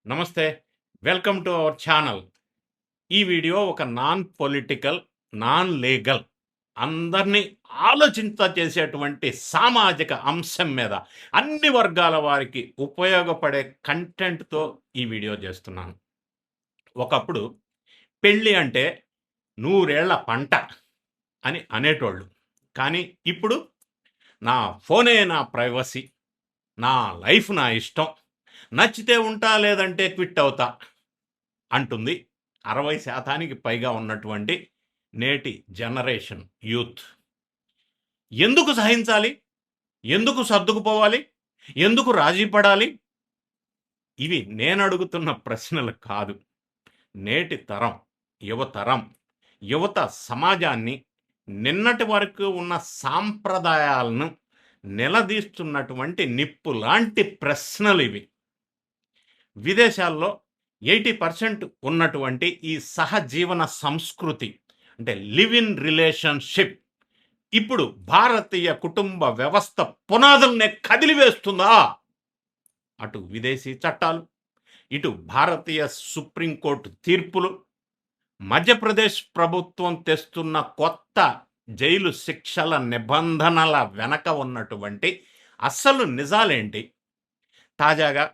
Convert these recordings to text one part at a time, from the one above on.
నమస్తే. Welcome to our channel. ఈ video ఒక నాన్ పొలిటికల్, నాన్ లీగల్ అందరినీ ఆలోచింపచేసేటువంటి సామాజిక అంశం మీద అన్ని వర్గాల వారికి ఉపయోగపడే కంటెంట్‌తో ఈ వీడియో చేస్తున్నాను. ఒకప్పుడు పెళ్లి అంటే నూరేళ్ల పంట అని అనేటోళ్ళు. కానీ ఇప్పుడు నా ఫోనే నా ప్రైవసీ, నా లైఫ్ నా ఇష్టం, నచ్చితే ఉంటా లేదంటే క్విట్ అవుతా అంటుంది 60% పైగా ఉన్నటువంటి నేటి జనరేషన్ యూత్. ఎందుకు సహించాలి? ఎందుకు సర్దుకుపోవాలి? ఎందుకు రాజీ పడాలి? ఇవి నేనడుగుతున్న ప్రశ్నలు కాదు. నేటి తరం, యువతరం, యువత సమాజాన్ని నిన్నటి వరకు ఉన్న సాంప్రదాయాలను నిలదీస్తున్నటువంటి నిప్పులాంటి ప్రశ్నలివి. విదేశాల్లో 80% ఉన్నటువంటి ఈ సహజీవన సంస్కృతి అంటే లివ్ ఇన్ రిలేషన్‌షిప్ ఇప్పుడు భారతీయ కుటుంబ వ్యవస్థ పునాదుల్నే కదిలివేస్తుందా? అటు విదేశీ చట్టాలు, ఇటు భారతీయ సుప్రీంకోర్టు తీర్పులు, మధ్యప్రదేశ్ ప్రభుత్వం తెస్తున్న కొత్త జైలు శిక్షల నిబంధనల వెనక ఉన్నటువంటి అసలు నిజాలేంటి? తాజాగా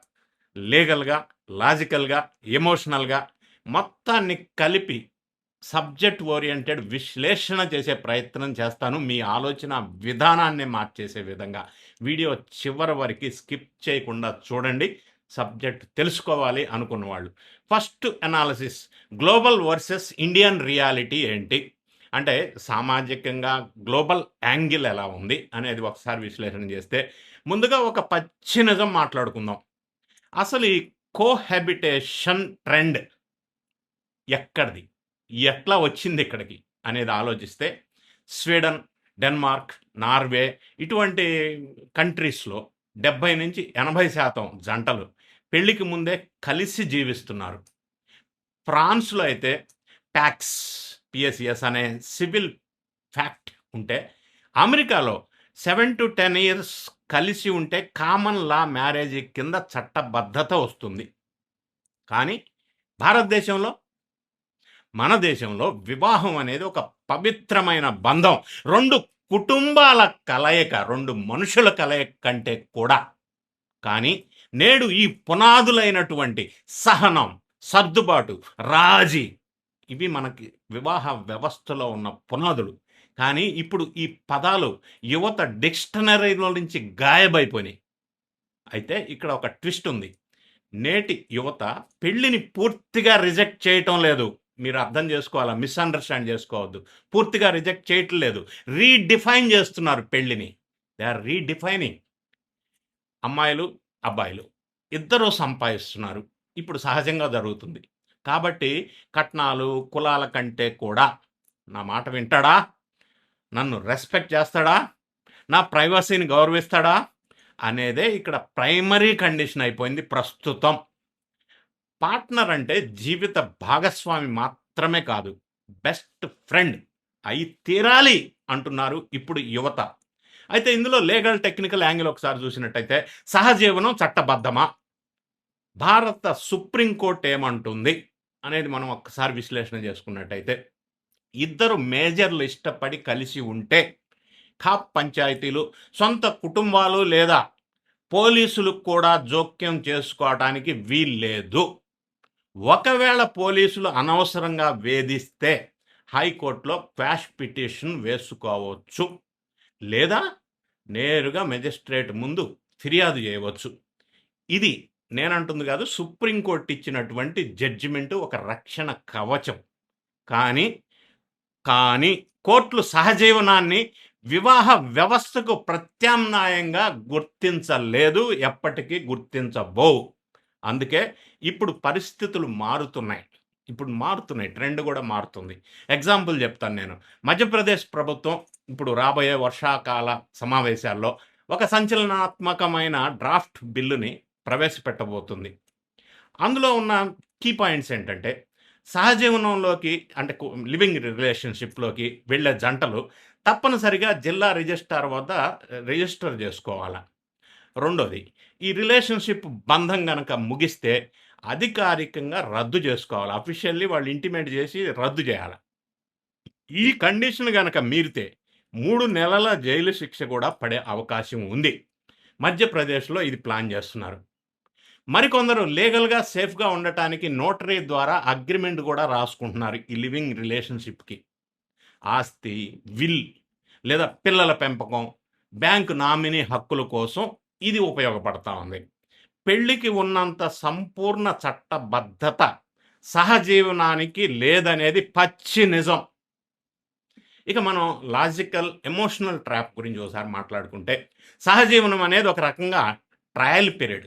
లీగల్‌గా, లాజికల్‌గా, ఎమోషనల్‌గా మొత్తాన్ని కలిపి సబ్జెక్ట్ ఓరియెంటెడ్ విశ్లేషణ చేసే ప్రయత్నం చేస్తాను. మీ ఆలోచన విధానాన్ని మార్చేసే విధంగా. వీడియో చివరి వరకి స్కిప్ చేయకుండా చూడండి. సబ్జెక్ట్ తెలుసుకోవాలి అనుకున్నవాళ్ళు. First analysis global versus Indian reality ఏంటి? అంటే సామాజికంగా గ్లోబల్ యాంగిల్ ఎలా ఉంది అనేది ఒకసారి విశ్లేషణ చేస్తే ముందుగా ఒక పచ్చి నిజం మాట్లాడుకుందాం. అసలు ఈ కోహాబిటేషన్ ట్రెండ్ ఎక్కడిది? ఎట్లా వచ్చింది ఇక్కడికి అనేది ఆలోచిస్తే స్వీడన్, డెన్మార్క్, నార్వే ఇటువంటి కంట్రీస్‌లో 70-80% జంటలు పెళ్ళికి ముందే కలిసి జీవిస్తున్నారు. ఫ్రాన్స్‌లో అయితే పాక్స్, పిఎస్‌ఎస్ అనే సివిల్ ఫ్యాక్ట్ ఉంటే, అమెరికాలో 7-10 ఇయర్స్ కలిసి ఉంటే కామన్ లా మ్యారేజ్ కింద చట్టబద్ధత వస్తుంది. కానీ భారతదేశంలో, మన దేశంలో వివాహం అనేది ఒక పవిత్రమైన బంధం. 2 కుటుంబాల కలయిక, 2 మనుషుల కలయిక కంటే కూడా. కానీ నేడు ఈ పునాదులైనటువంటి సహనం, సర్దుబాటు, రాజీ ఇవి మనకి వివాహ వ్యవస్థలో ఉన్న పునాదులు. కానీ ఇప్పుడు ఈ పదాలు యువత డిక్షనరీలో నుంచి గాయబైపోయినాయి. అయితే ఇక్కడ ఒక ట్విస్ట్ ఉంది. నేటి యువత పెళ్ళిని పూర్తిగా రిజెక్ట్ చేయటం లేదు. మీరు అర్థం చేసుకోవాలా, మిస్‌అండర్‌స్టాండ్ చేసుకోవద్దు. పూర్తిగా రిజెక్ట్ చేయటం లేదు. రీడిఫైన్ చేస్తున్నారు పెళ్ళిని. They are redefining. అమ్మాయిలు, అబ్బాయిలు ఇద్దరూ సంపాదిస్తున్నారు. ఇప్పుడు సహజంగా జరుగుతుంది. కాబట్టి కట్నాలు, కులాల కంటే కూడా నా మాట వింటాడా? నన్ను రెస్పెక్ట్ చేస్తాడా? నా ప్రైవసీని గౌరవిస్తాడా? అనేదే ఇక్కడ ప్రైమరీ కండిషన్ అయిపోయింది ప్రస్తుతం. పార్ట్నర్ అంటే జీవిత భాగస్వామి మాత్రమే కాదు, బెస్ట్ ఫ్రెండ్ అయి తీరాలి అంటున్నారు ఇప్పుడు యువత. అయితే ఇందులో లీగల్ టెక్నికల్ యాంగిల్ ఒకసారి చూసినట్టయితే సహజీవనం చట్టబద్ధమా? భారత సుప్రీంకోర్టు ఏమంటుంది అనేది మనం ఒక్కసారి విశ్లేషణ చేసుకున్నట్టయితే ఇద్దరు మేజర్లు ఇష్టపడి కలిసి ఉంటే ఖాప్ పంచాయతీలు, సొంత కుటుంబాలు లేదా పోలీసులు కూడా జోక్యం చేసుకోవడానికి వీల్లేదు. ఒకవేళ పోలీసులు అనవసరంగా వేధిస్తే హైకోర్టులో క్వాష్ పిటిషన్ వేసుకోవచ్చు, లేదా నేరుగా మెజిస్ట్రేట్ ముందు ఫిర్యాదు చేయవచ్చు. ఇది నేనంటుంది కాదు, సుప్రీంకోర్టు ఇచ్చినటువంటి జడ్జిమెంటు ఒక రక్షణ కవచం. కానీ కానీ కోర్టులు సహజీవనాన్ని వివాహ వ్యవస్థకు ప్రత్యామ్నాయంగా గుర్తించలేదు, ఎప్పటికీ గుర్తించబోవు. అందుకే ఇప్పుడు పరిస్థితులు మారుతున్నాయి. ట్రెండ్ కూడా మారుతుంది. ఎగ్జాంపుల్ చెప్తాను నేను. మధ్యప్రదేశ్ ప్రభుత్వం ఇప్పుడు రాబోయే వర్షాకాల సమావేశాల్లో ఒక సంచలనాత్మకమైన డ్రాఫ్ట్ బిల్లుని ప్రవేశపెట్టబోతుంది. అందులో ఉన్న కీ పాయింట్స్ ఏంటంటే సహజీవనంలోకి అంటే లివింగ్ రిలేషన్‌షిప్‌లోకి వెళ్ళే జంటలు తప్పనిసరిగా జిల్లా రిజిస్ట్రార్ వద్ద రిజిస్టర్ చేసుకోవాల. రెండోది, ఈ రిలేషన్‌షిప్ బంధం గనక ముగిస్తే అధికారికంగా రద్దు చేసుకోవాలి. అఫీషియల్లీ వాళ్ళు ఇంటిమేట్ చేసి రద్దు చేయాలి. ఈ కండిషన్ గనక మీరితే 3 నెలల జైలు శిక్ష కూడా పడే అవకాశం ఉంది. మధ్యప్రదేశ్‌లో ఇది ప్లాన్ చేస్తున్నారు. మరికొందరు లీగల్‌గా సేఫ్‌గా ఉండటానికి నోటరీ ద్వారా అగ్రీమెంట్ కూడా రాసుకుంటున్నారు ఈ లివింగ్ రిలేషన్‌షిప్‌కి. ఆస్తి, విల్ లేదా పిల్లల పెంపకం, బ్యాంకు నామినీ హక్కుల కోసం ఇది ఉపయోగపడతా ఉంది. పెళ్లికి ఉన్నంత సంపూర్ణ చట్టబద్ధత సహజీవనానికి లేదనేది పచ్చి నిజం. ఇక మనం లాజికల్, ఎమోషనల్ ట్రాప్ గురించి ఒకసారి మాట్లాడుకుంటే, సహజీవనం అనేది ఒక రకంగా ట్రయల్ పీరియడ్,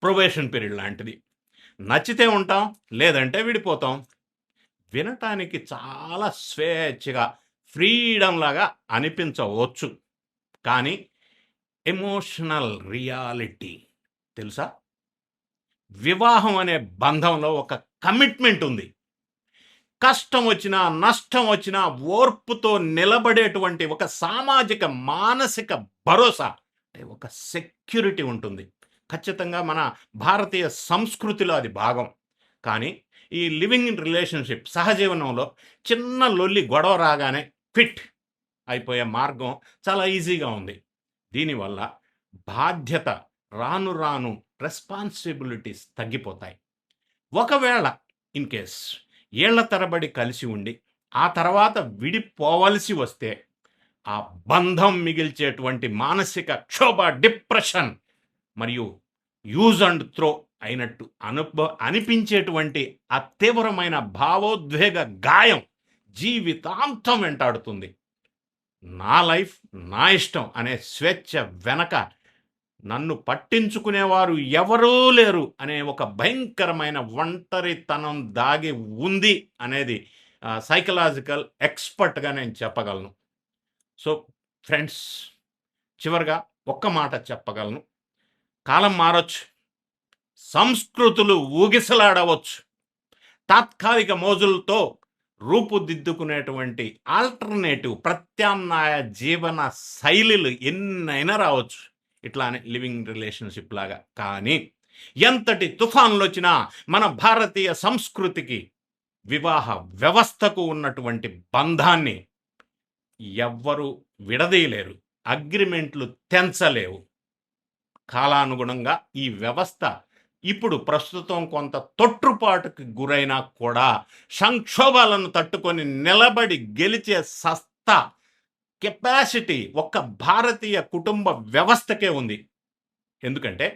ప్రొబేషన్ పీరియడ్ లాంటిది. నచ్చితే ఉంటాం, లేదంటే విడిపోతాం. వినటానికి చాలా స్వేచ్ఛగా, ఫ్రీడమ్ లాగా అనిపించవచ్చు. కానీ ఎమోషనల్ రియాలిటీ తెలుసా? వివాహం అనే బంధంలో ఒక కమిట్మెంట్ ఉంది. కష్టం వచ్చినా, నష్టం వచ్చినా ఓర్పుతో నిలబడేటువంటి ఒక సామాజిక, మానసిక భరోసా, అంటే ఒక సెక్యూరిటీ ఉంటుంది. ఖచ్చితంగా మన భారతీయ సంస్కృతిలో అది భాగం. కానీ ఈ లివింగ్ ఇన్ రిలేషన్‌షిప్ సహజీవనంలో చిన్న లొల్లి, గొడవ రాగానే క్విట్ అయిపోయే మార్గం చాలా ఈజీగా ఉంది. దీనివల్ల బాధ్యత రాను రాను రెస్పాన్సిబిలిటీస్ తగ్గిపోతాయి. ఒకవేళ ఇన్ కేస్ ఏళ్ల తరబడి కలిసి ఉండి ఆ తర్వాత విడిపోవలసి వస్తే ఆ బంధం మిగిల్చేటువంటి మానసిక క్షోభ, డిప్రెషన్ మరియు యూజ్ అండ్ త్రో అయినట్టు అనిపించేటువంటి ఆ తీవ్రమైన భావోద్వేగ గాయం జీవితాంతం వెంటాడుతుంది. నా లైఫ్ నా ఇష్టం అనే స్వేచ్ఛ వెనక నన్ను పట్టించుకునేవారు ఎవరూ లేరు అనే ఒక భయంకరమైన ఒంటరితనం దాగి ఉంది అనేది సైకలాజికల్ ఎక్స్పర్ట్‌గా నేను చెప్పగలను. సో ఫ్రెండ్స్, చివరగా ఒక్క మాట చెప్పగలను. కాలం మారొచ్చు, సంస్కృతులు ఊగిసలాడవచ్చు, తాత్కాలిక మోజులతో రూపుదిద్దుకునేటువంటి ఆల్టర్నేటివ్, ప్రత్యామ్నాయ జీవన శైలిలు ఎన్నైనా రావచ్చు ఇట్లానే లివింగ్ రిలేషన్‌షిప్ లాగా. కానీ ఎంతటి తుఫాన్‌లొచ్చినా మన భారతీయ సంస్కృతికి, వివాహ వ్యవస్థకు ఉన్నటువంటి బంధాన్ని ఎవ్వరు విడదీయలేరు. అగ్రిమెంట్లు తెంచలేవు. కాలానుగుణంగా ఈ వ్యవస్థ ఇప్పుడు ప్రస్తుతం కొంత తొట్రుపాటుకి గురైనా కూడా సంక్షోభాలను తట్టుకొని నిలబడి గెలిచే సత్తా, కెపాసిటీ ఒక్క భారతీయ కుటుంబ వ్యవస్థకే ఉంది. ఎందుకంటే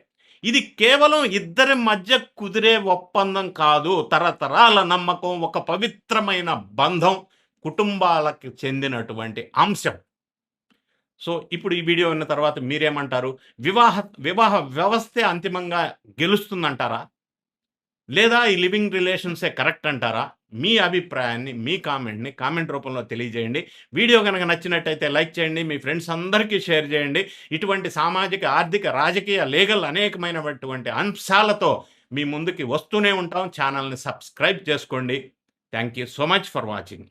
ఇది కేవలం ఇద్దరి మధ్య కుదిరే ఒప్పందం కాదు. తరతరాల నమ్మకం, ఒక పవిత్రమైన బంధం, కుటుంబాలకు చెందినటువంటి అంశం. సో ఇప్పుడు ఈ వీడియో విన్న తర్వాత మీరేమంటారు? వివాహ వ్యవస్థే అంతిమంగా గెలుస్తుందంటారా? లేదా ఈ లివింగ్ రిలేషన్సే కరెక్ట్ అంటారా? మీ అభిప్రాయాన్ని, మీ కామెంట్‌ని కామెంట్ రూపంలో తెలియజేయండి. వీడియో గనక నచ్చినట్టయితే లైక్ చేయండి. మీ ఫ్రెండ్స్ అందరికీ షేర్ చేయండి. ఇటువంటి సామాజిక, ఆర్థిక, రాజకీయ, లీగల్ అనేకమైనటువంటి అంశాలతో మీ ముందుకి వస్తూనే ఉంటాం. ఛానల్‌ని సబ్స్క్రైబ్ చేసుకోండి. Thank you so much for watching.